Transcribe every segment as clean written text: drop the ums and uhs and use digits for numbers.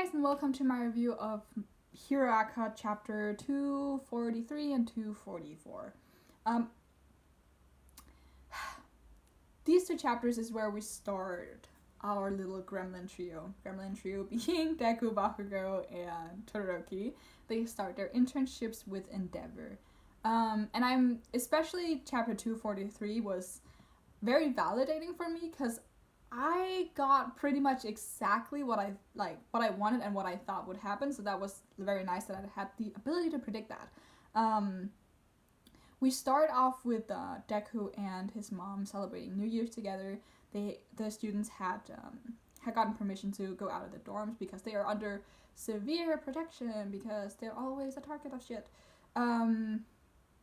guys, and welcome to my review of HeroAca chapter 243 and 244. These two chapters is where we start our little gremlin trio. Gremlin trio being Deku, Bakugo, and Todoroki. They start their internships with Endeavor. And I'm, especially chapter 243 was very validating for me because I got pretty much exactly what I wanted and what I thought would happen, so that was very nice that I had the ability to predict that. We start off with Deku and his mom celebrating New Year's together. The students had gotten permission to go out of the dorms because they are under severe protection because they're always a target of shit. And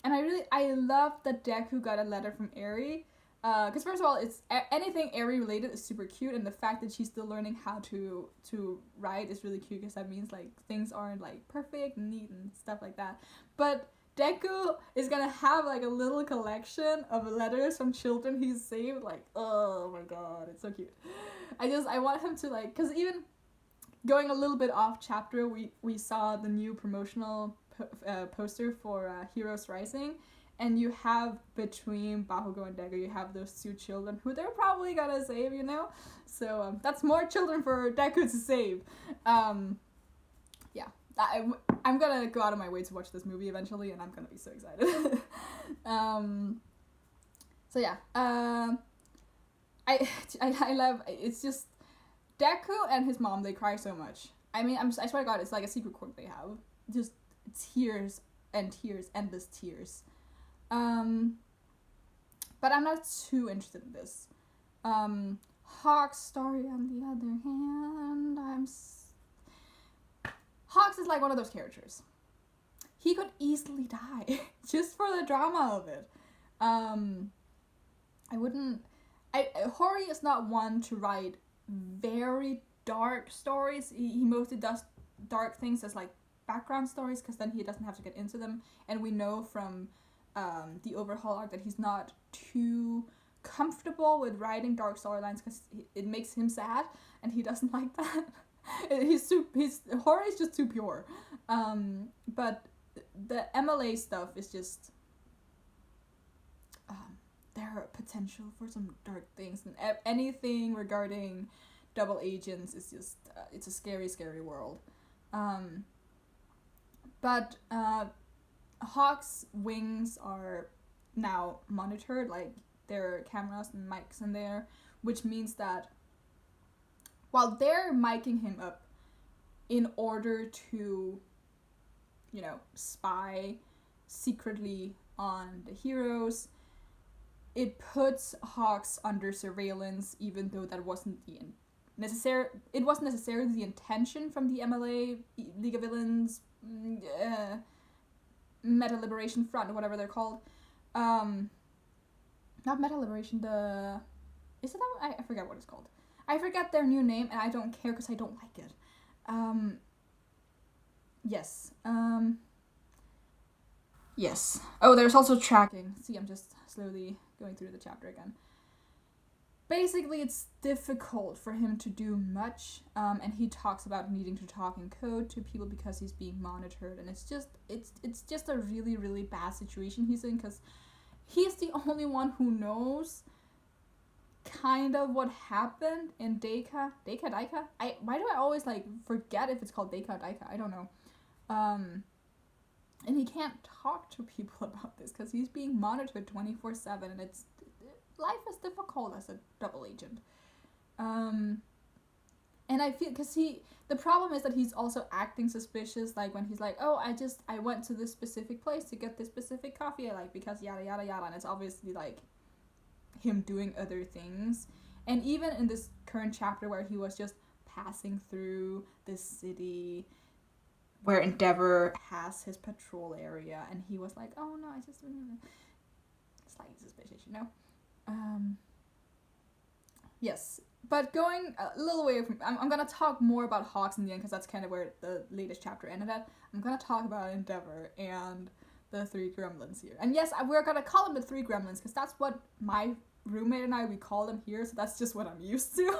I love that Deku got a letter from Eri. Because first of all, it's anything Eri related is super cute, and the fact that she's still learning how to write is really cute because that means like things aren't like perfect and neat and stuff like that. But Deku is gonna have like a little collection of letters from children he's saved. Like, oh my god, it's so cute. I want him to like, because even going a little bit off chapter, we saw the new promotional poster for Heroes Rising. And you have between Bakugo and Deku, you have those two children who they're probably gonna save, you know? So that's more children for Deku to save. Yeah, I'm gonna go out of my way to watch this movie eventually, and I'm gonna be so excited. So yeah, I love, it's just, Deku and his mom, they cry so much. I mean, I swear to God, it's like a secret quote they have. Just tears and tears, endless tears. But I'm not too interested in this. Hawk's story, on the other hand, Hawks is like one of those characters. He could easily die, just for the drama of it. Hori is not one to write very dark stories. He mostly does dark things as like background stories, because then he doesn't have to get into them, and we know from the overhaul arc that he's not too comfortable with writing dark storylines because it makes him sad and he doesn't like that. His horror is just too pure. But the MLA stuff is just there are potential for some dark things, and anything regarding double agents is just it's a scary world. But Hawk's wings are now monitored, like there are cameras and mics in there, which means that while they're miking him up in order to, you know, spy secretly on the heroes, it puts Hawks under surveillance, even though that wasn't wasn't necessarily the intention from the MLA, League of Villains, Meta Liberation Front, or whatever they're called. Not Meta Liberation, is it that one? I forget what it's called. I forget their new name, and I don't care because I don't like it. Yes. Yes. Oh, there's also tracking. See, I'm just slowly going through the chapter again. Basically, it's difficult for him to do much, and he talks about needing to talk in code to people because he's being monitored, and it's just a really, really bad situation he's in, because he's the only one who knows kind of what happened in Daika. Why do I always like forget if it's called Daika or Daika? I don't know. And he can't talk to people about this because he's being monitored 24/7, and life is difficult as a double agent. And I feel, because the problem is that he's also acting suspicious, like when he's like, oh, I went to this specific place to get this specific coffee I like, because yada yada yada, and it's obviously like him doing other things. And even in this current chapter where he was just passing through this city where Endeavor has his patrol area, and he was like, oh no, slightly suspicious, you know? Yes, but going a little away from, I'm gonna talk more about Hawks in the end, because that's kind of where the latest chapter ended at. I'm gonna talk about Endeavor and the three gremlins here. And yes, we're gonna call them the three gremlins, because that's what my roommate and we call them here, so that's just what I'm used to.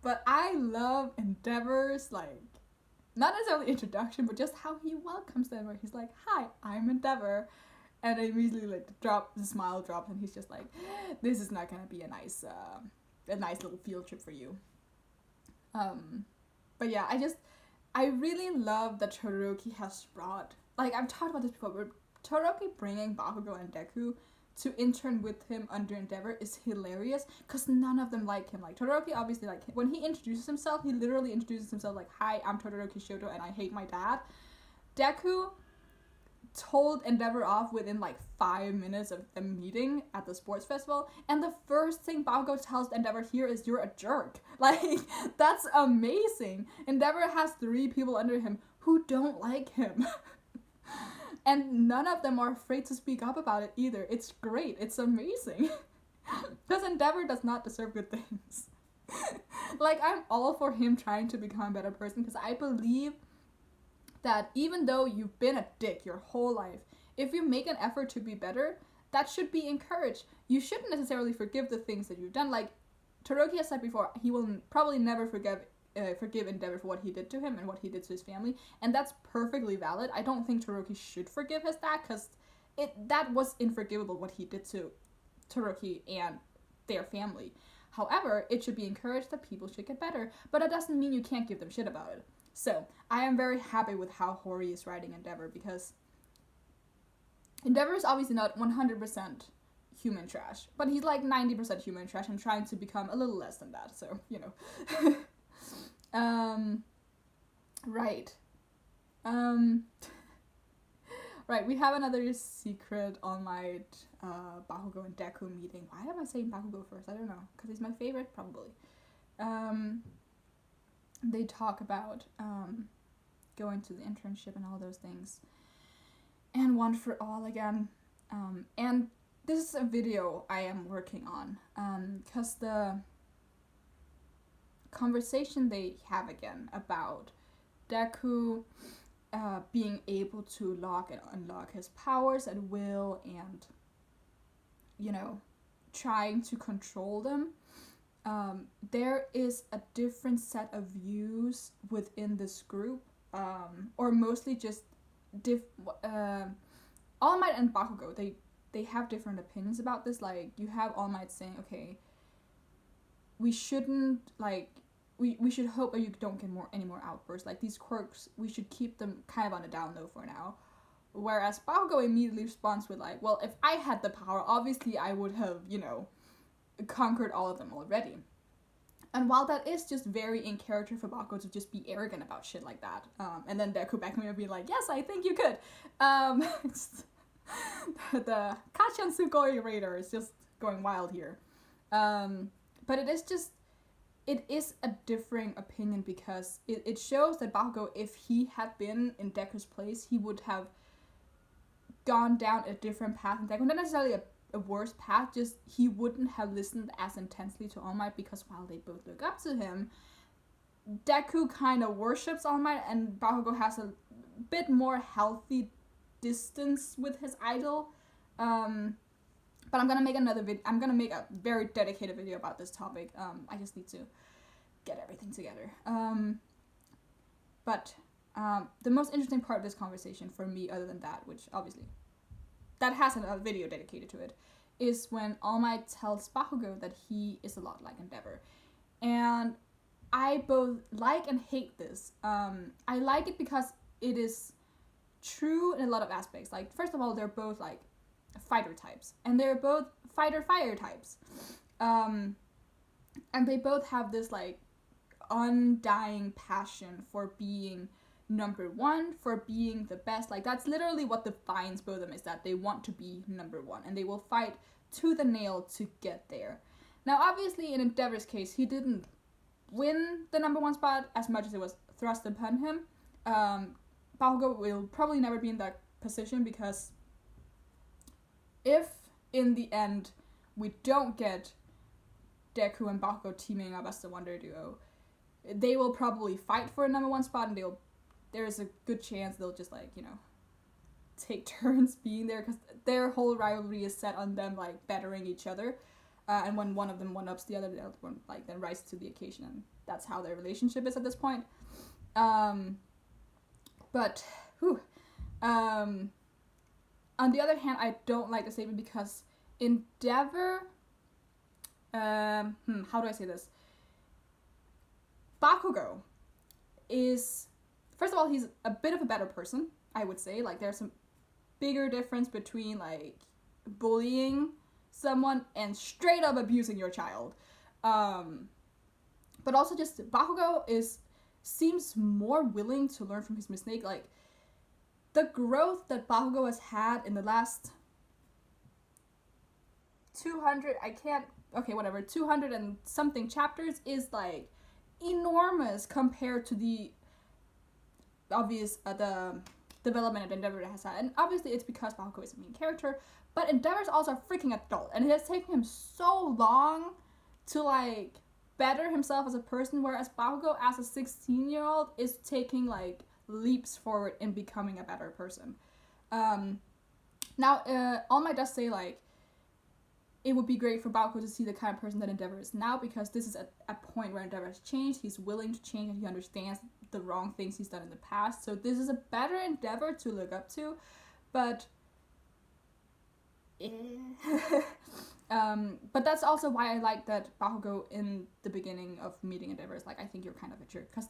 But I love Endeavor's, like, not necessarily introduction, but just how he welcomes them, where he's like, "Hi, I'm Endeavor," and immediately like the smile drops, and he's just like, "This is not gonna be a nice little field trip for you." But yeah, I really love that Todoroki has brought, like I've talked about this before, but Todoroki bringing Bakugo and Deku to intern with him under Endeavor is hilarious, because none of them like him. Like, Todoroki, obviously, like, when he introduces himself, he literally introduces himself like, "Hi, I'm Todoroki Shoto, and I hate my dad." Deku told Endeavor off within, like, 5 minutes of them meeting at the sports festival, and the first thing Bakugo tells Endeavor here is, "You're a jerk." Like, that's amazing. Endeavor has 3 people under him who don't like him. And none of them are afraid to speak up about it either. It's great. It's amazing. Because Endeavor does not deserve good things. Like, I'm all for him trying to become a better person, because I believe that even though you've been a dick your whole life, if you make an effort to be better, that should be encouraged. You shouldn't necessarily forgive the things that you've done. Like Todoroki has said before, he will probably never forgive Endeavor for what he did to him and what he did to his family, and that's perfectly valid. I don't think Todoroki should forgive his dad, because that was unforgivable what he did to Todoroki and their family. However, it should be encouraged that people should get better, but that doesn't mean you can't give them shit about it. So, I am very happy with how Hori is writing Endeavor, because Endeavor is obviously not 100% human trash, but he's like 90% human trash and trying to become a little less than that, so, you know. Right. Right, we have another secret All Might, Bakugo and Deku meeting. Why am I saying Bakugo first? I don't know, because he's my favorite, probably. They talk about, going to the internship and all those things. And One for All again. And this is a video I am working on, because the conversation they have again about Deku being able to lock and unlock his powers at will, and, you know, trying to control them. There is a different set of views within this group, or mostly just All Might and Bakugo, they have different opinions about this. Like, you have All Might saying, okay, we shouldn't, like, we should hope that you don't get any more outbursts. Like, these quirks, we should keep them kind of on a down low for now. Whereas Bakugo immediately responds with, like, well, if I had the power, obviously I would have, you know, conquered all of them already. And while that is just very in character for Bakugo to just be arrogant about shit like that, and then Deku back me up being like, yes, I think you could. The Kachan Sugoi Raider is just going wild here. But it is a differing opinion, because it shows that Bakugo, if he had been in Deku's place, he would have gone down a different path in Deku. Not necessarily a worse path, just he wouldn't have listened as intensely to All Might, because while they both look up to him, Deku kind of worships All Might, and Bakugo has a bit more healthy distance with his idol. But I'm gonna make another video. I'm gonna make a very dedicated video about this topic. I just need to get everything together. But the most interesting part of this conversation for me, other than that, which obviously that has a video dedicated to it, is when All Might tells Bakugo that he is a lot like Endeavor. And I both like and hate this. I like it because it is true in a lot of aspects. Like, first of all, they're both, like, fighter types, and they're both fighter types. And they both have this, like, undying passion for being number one, for being the best. Like, that's literally what defines both of them, is that they want to be number one, and they will fight to the nail to get there. Now, obviously, in Endeavor's case, he didn't win the number one spot as much as it was thrust upon him. Bakugo will probably never be in that position, because if, in the end, we don't get Deku and Bakugo teaming up as the Wonder Duo, they will probably fight for a number one spot, and there's a good chance they'll just, like, you know, take turns being there, because their whole rivalry is set on them, like, bettering each other. and when one of them one-ups the other one like then rises to the occasion, and that's how their relationship is at this point. But on the other hand, I don't like the statement because Endeavor, how do I say this? Bakugo is, first of all, he's a bit of a better person, I would say. Like, there's some bigger difference between, like, bullying someone and straight up abusing your child. But also just Bakugo seems more willing to learn from his mistake. Like, the growth that Bakugo has had in the last 200 and something chapters is, like, enormous compared to the obvious the development that Endeavor has had. And obviously it's because Bakugo is a main character, but Endeavor's also a freaking adult, and it has taken him so long to, like, better himself as a person, whereas Bakugo as a 16-year-old is taking, like, leaps forward in becoming a better person. Now, All Might does say, like, it would be great for Bakugo to see the kind of person that Endeavor is now, because this is a point where Endeavor has changed. He's willing to change, and he understands the wrong things he's done in the past. So this is a better Endeavor to look up to, but but that's also why I like that Bakugo in the beginning of meeting Endeavor is like, I think you're kind of a jerk, because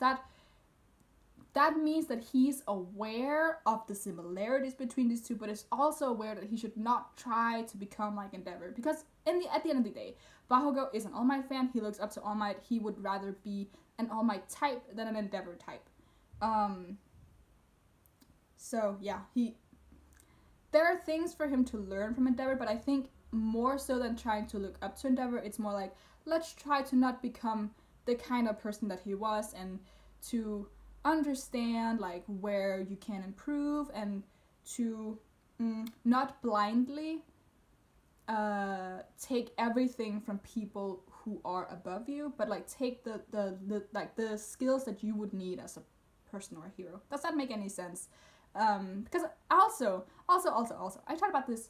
that means that he's aware of the similarities between these two, but is also aware that he should not try to become like Endeavor, because at the end of the day, Bakugo is an All Might fan. He looks up to All Might. He would rather be an All Might type than an Endeavor type. So yeah, there are things for him to learn from Endeavor, but I think more so than trying to look up to Endeavor, it's more like, let's try to not become the kind of person that he was, and to understand, like, where you can improve, and to not blindly take everything from people who are above you, but, like, take the skills that you would need as a person or a hero. Does that make any sense? Because also, I talked about this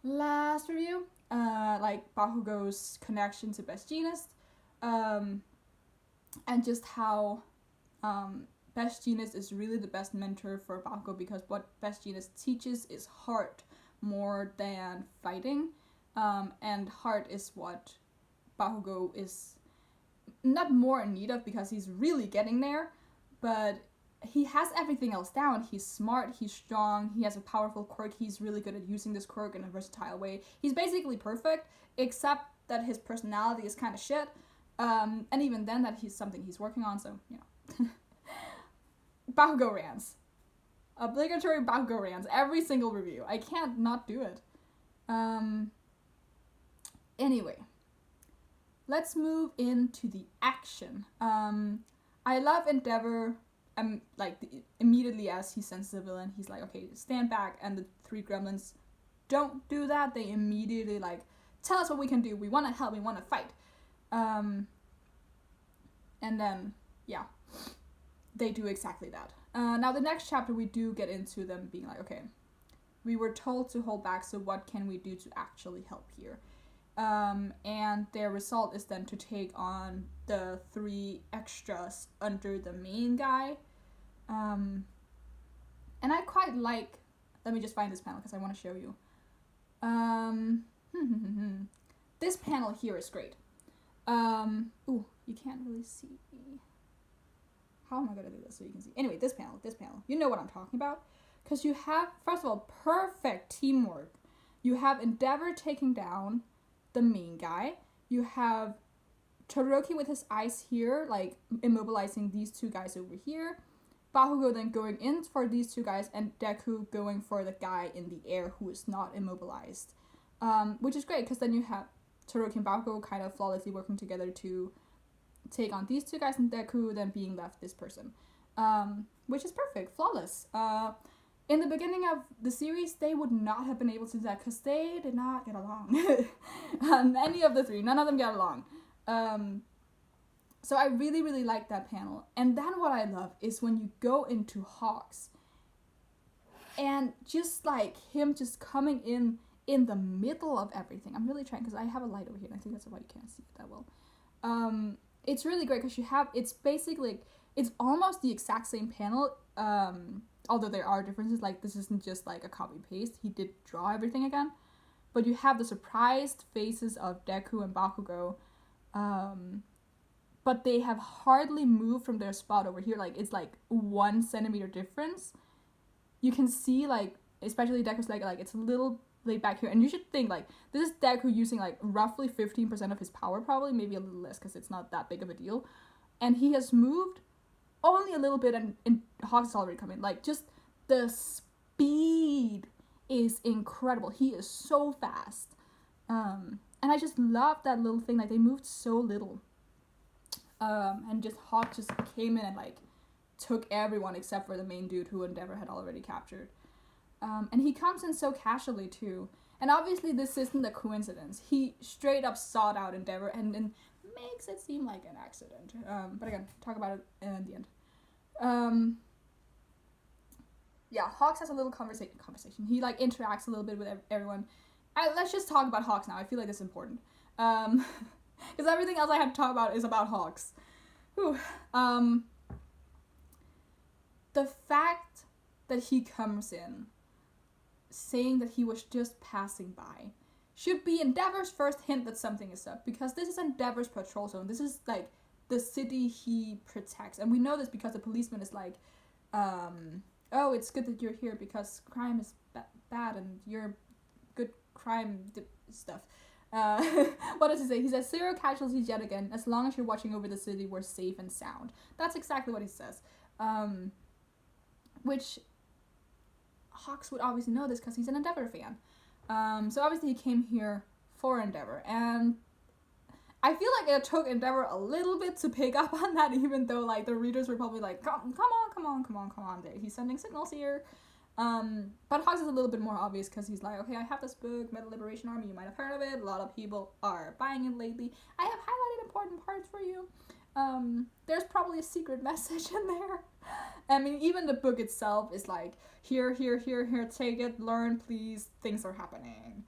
last review, like Bakugo's connection to Best Jeanist, and just how Best Jeanist is really the best mentor for Bakugo, because what Best Jeanist teaches is heart more than fighting, and heart is what Bakugo is not more in need of, because he's really getting there, but he has everything else down. He's smart, he's strong, he has a powerful quirk, he's really good at using this quirk in a versatile way. He's basically perfect, except that his personality is kind of shit, and even then that he's something he's working on, so, you know. Bakugo rants. Obligatory Bakugo rants. Every single review. I can't not do it. Anyway. Let's move into the action. I love Endeavor. Like, immediately as he senses the villain, he's like, okay, stand back, and the three gremlins don't do that. They immediately, like, tell us what we can do. We want to help. We want to fight. And then, yeah. They do exactly that. Now, the next chapter, we do get into them being like, okay, we were told to hold back, so what can we do to actually help here? And their result is then to take on the 3 extras under the main guy. And I quite like, let me just find this panel because I want to show you. This panel here is great. Ooh, you can't really see. How am I gonna do this so you can see? Anyway, this panel, you know what I'm talking about. Because you have, first of all, perfect teamwork. You have Endeavor taking down the main guy. You have Todoroki with his eyes here, like, immobilizing these 2 guys over here. Bakugo then going in for these 2 guys, and Deku going for the guy in the air who is not immobilized. Which is great, because then you have Todoroki and Bakugo kind of flawlessly working together to take on these 2 guys, and Deku then being left this person. Which is perfect, flawless. In the beginning of the series, they would not have been able to do that, because they did not get along. Any of the 3, none of them get along. So I really, really like that panel. And then what I love is when you go into Hawks, and just, like, him just coming in in the middle of everything. I'm really trying, because I have a light over here, and I think that's why you can't see it that well. It's really great because it's basically, like, it's almost the exact same panel, although there are differences. Like, this isn't just like a copy paste. He did draw everything again, but you have the surprised faces of Deku and Bakugo, but they have hardly moved from their spot over here. Like, it's like 1 centimeter difference. You can see, like, especially Deku's leg, like, it's a little laid back here, and you should think, like, this is Deku using, like, roughly 15% of his power, probably, maybe a little less, because it's not that big of a deal, and he has moved only a little bit, and Hawks has already come in. Like, just the speed is incredible. He is so fast, and I just love that little thing. Like, they moved so little, and just Hawk just came in and, like, took everyone except for the main dude who Endeavor had already captured. And he comes in so casually too. And obviously this isn't a coincidence. He straight up sought out Endeavor and makes it seem like an accident. But again, talk about it in the end. Yeah, Hawks has a little conversation. He, like, interacts a little bit with everyone. Let's just talk about Hawks now. I feel like it's important. Because everything else I have to talk about is about Hawks. Whew. The fact that he comes in saying that he was just passing by should be Endeavor's first hint that something is up, because this is Endeavor's patrol zone. This is, like, the city he protects, and we know this because the policeman is like, oh, it's good that you're here because crime is bad and you're good crime stuff. What does he say? He says, 0 casualties yet again. As long as you're watching over the city, we're safe and sound. That's exactly what he says. Which Hawks would obviously know this because he's an Endeavor fan. So obviously he came here for Endeavor, and I feel like it took Endeavor a little bit to pick up on that, even though, like, the readers were probably like, come on, he's sending signals here. But Hawks is a little bit more obvious because he's like, okay, I have this book, Metal Liberation Army, you might have heard of it, a lot of people are buying it lately. I have highlighted important parts for you. There's probably a secret message in there. I mean, even the book itself is like, here, take it, learn, please, things are happening.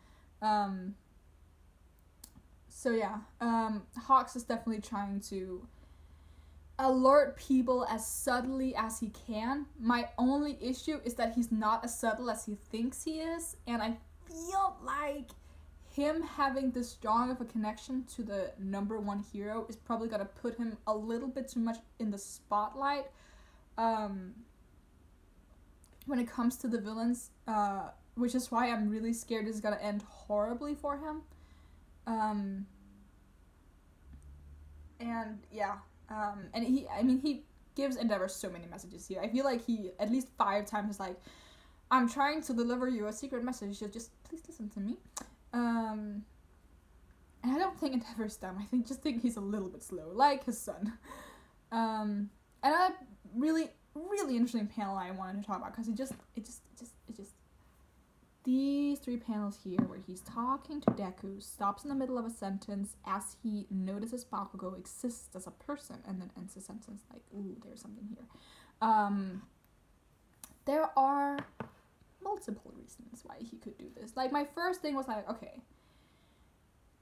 So yeah, Hawks is definitely trying to alert people as subtly as he can. My only issue is that he's not as subtle as he thinks he is, and I feel like him having this strong of a connection to the number 1 hero is probably gonna put him a little bit too much in the spotlight when it comes to the villains, which is why I'm really scared this is gonna end horribly for him. And yeah, and he gives Endeavor so many messages here. I feel like he at least 5 times is like, I'm trying to deliver you a secret message, just please listen to me. And I don't think Endeavor's dumb. I think he's a little bit slow, like his son. And a really, really interesting panel I wanted to talk about, because it just these 3 panels here where he's talking to Deku, stops in the middle of a sentence as he notices Bakugo exists as a person, and then ends the sentence like, ooh, there's something here. There are multiple reasons why he could do this. Like, my first thing was like, okay,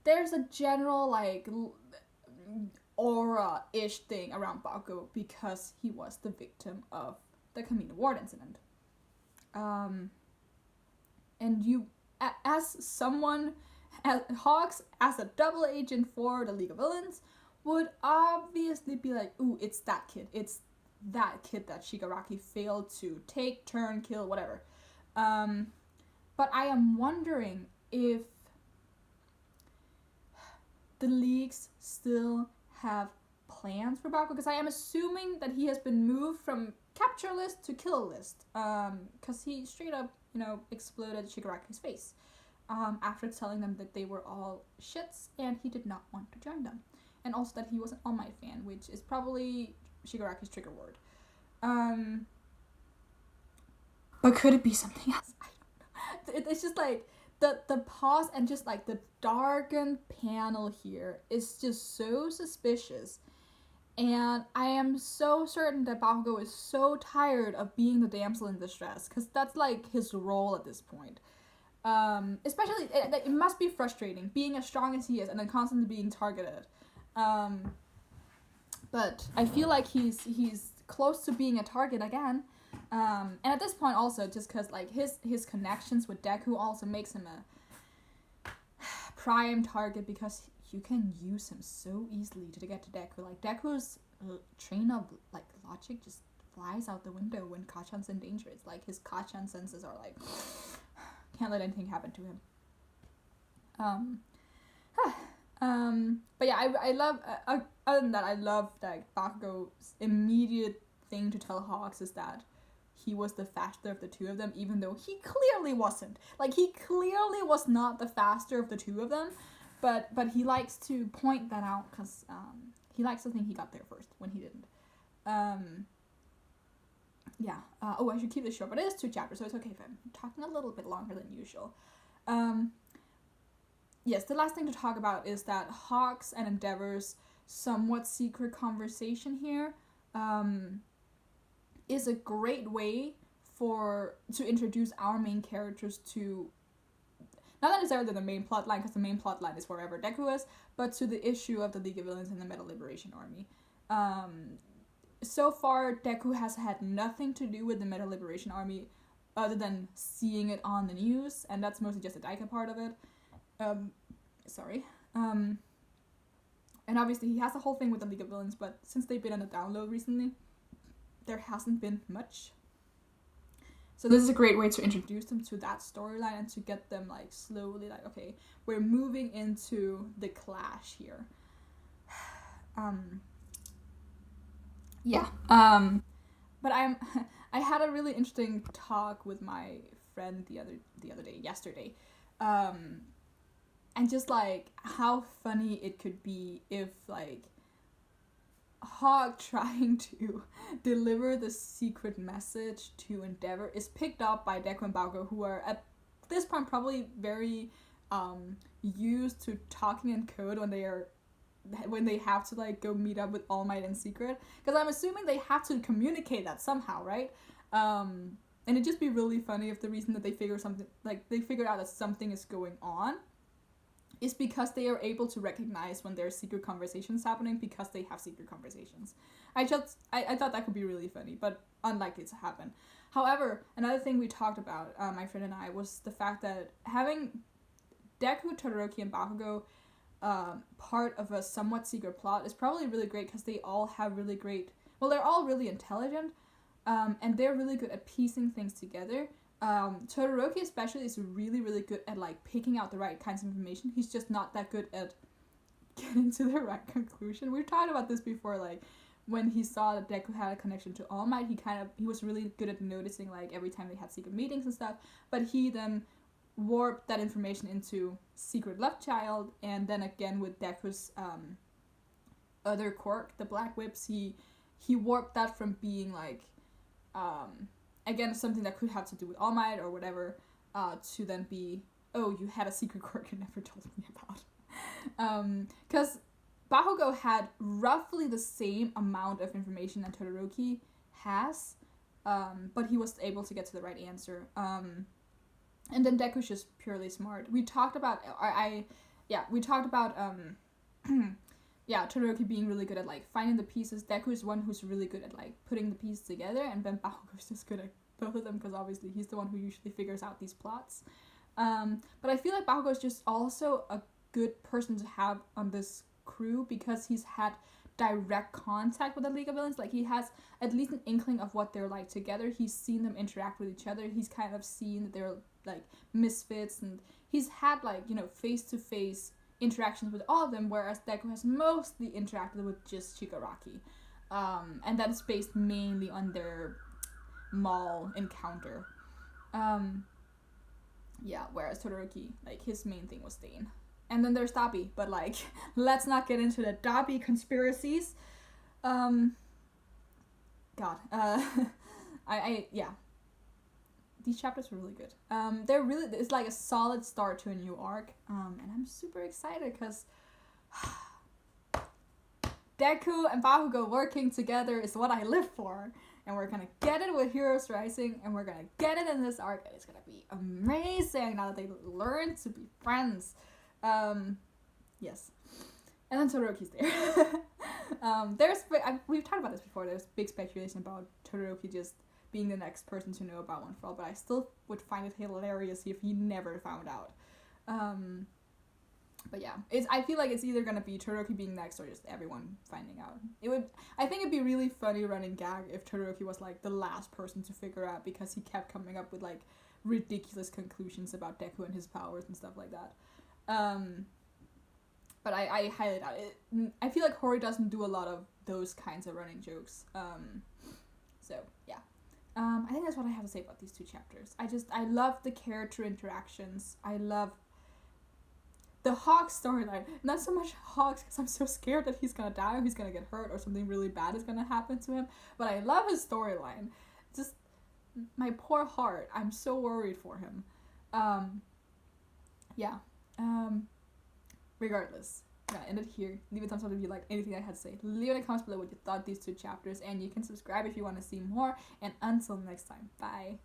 there's a general, like, aura-ish thing around Bakugo because he was the victim of the Camino Ward incident. And you, as someone, as Hawks, as a double agent for the League of Villains, would obviously be like, ooh, it's that kid. It's that kid that Shigaraki failed to take, turn, kill, whatever. But I am wondering if the Leagues still have plans for Bakugo, because I am assuming that he has been moved from capture list to kill list, because he straight up, exploded Shigaraki's face, after telling them that they were all shits and he did not want to join them, and also that he was an All Might fan, which is probably Shigaraki's trigger word. But could it be something else? I don't know. It's just like the pause and just like the darkened panel here is just so suspicious. And I am so certain that Bakugo is so tired of being the damsel in distress, because that's like his role at this point. Especially, it must be frustrating being as strong as he is and then constantly being targeted. But I feel like he's close to being a target again. And at this point also, just because like his connections with Deku also makes him a prime target, because you can use him so easily to get to Deku. Like Deku's train of like logic just flies out the window when Kachan's in danger. It's like his Kachan senses are like, can't let anything happen to him. But yeah, I love, other than that, I love that Bakugo's immediate thing to tell Hawks is that he was the faster of the two of them, even though he clearly wasn't. Like, he clearly was not the faster of the two of them, but he likes to point that out, because he likes to think he got there first, when he didn't. Yeah. I should keep this short, but it is 2 chapters, so it's okay if I'm talking a little bit longer than usual. Yes, the last thing to talk about is that Hawks and Endeavor's somewhat secret conversation here is a great way to introduce our main characters to, not necessarily the main plot line, because the main plot line is wherever Deku is, but to the issue of the League of Villains and the Metal Liberation Army. So far, Deku has had nothing to do with the Metal Liberation Army other than seeing it on the news, and that's mostly just the Daika part of it. And obviously he has a whole thing with the League of Villains, but since they've been on the download recently, there hasn't been much. So this is a great way to introduce them to that storyline and to get them like slowly like, okay, we're moving into the clash here. But I had a really interesting talk with my friend yesterday. And just like how funny it could be if like Hawk trying to deliver the secret message to Endeavor is picked up by Deku and Bakugo, who are at this point probably very used to talking in code when they have to like go meet up with All Might in secret, because I'm assuming they have to communicate that somehow, right? And it'd just be really funny if the reason that they figured out that something is going on is because they are able to recognize when there's secret conversations happening, because they have secret conversations. I thought that could be really funny, but unlikely to happen. However, another thing we talked about, my friend and I, was the fact that having Deku, Todoroki, and Bakugo part of a somewhat secret plot is probably really great, because they all have really great, they're all really intelligent, and they're really good at piecing things together. Todoroki especially is really, really good at like picking out the right kinds of information. He's just not that good at getting to the right conclusion. We've talked about this before, like when he saw that Deku had a connection to All Might, he was really good at noticing like every time they had secret meetings and stuff, but he then warped that information into Secret Love Child, and then again with Deku's other quirk, the Black Whips, he warped that from being like again, something that could have to do with All Might or whatever, to then be, oh, you had a secret quirk you never told me about. Because Bakugo had roughly the same amount of information that Todoroki has, but he was able to get to the right answer. And then Deku's just purely smart. We talked about, Todoroki being really good at like finding the pieces. Deku is one who's really good at like putting the pieces together, and then Bakugo's just good at both of them, because obviously he's the one who usually figures out these plots. But I feel like Bakugo's just also a good person to have on this crew, because he's had direct contact with the League of Villains. Like, he has at least an inkling of what they're like together. He's seen them interact with each other. He's kind of seen that they're like misfits, and he's had like, you know, face-to-face interactions with all of them, whereas Deku has mostly interacted with just Shigaraki. And that is based mainly on their mall encounter. Whereas Todoroki, like, his main thing was Stain. And then there's Doubly, but like, let's not get into the Doubly conspiracies. These chapters were really good. It's like a solid start to a new arc. And I'm super excited because Deku and Bakugo working together is what I live for. And we're gonna get it with Heroes Rising, and we're gonna get it in this arc, and it's gonna be amazing now that they learn to be friends. Yes. And then Todoroki's there. We've talked about this before, there's big speculation about Todoroki just being the next person to know about One For All, but I still would find it hilarious if he never found out. But yeah, I feel like it's either gonna be Todoroki being next or just everyone finding out. I think it'd be really funny running gag if Todoroki was like the last person to figure out, because he kept coming up with like ridiculous conclusions about Deku and his powers and stuff like that. But I highly doubt it. I feel like Hori doesn't do a lot of those kinds of running jokes. So yeah. I think that's what I have to say about these two chapters. I love the character interactions. I love the Hawks storyline. Not so much Hawks because I'm so scared that he's gonna die or he's gonna get hurt or something really bad is gonna happen to him. But I love his storyline. Just my poor heart. I'm so worried for him. Yeah. Regardless, I'm gonna end it here. Leave a thumbs up if you like anything I had to say. Leave in the comments below what you thought these two chapters, and you can subscribe if you want to see more. And until next time, bye.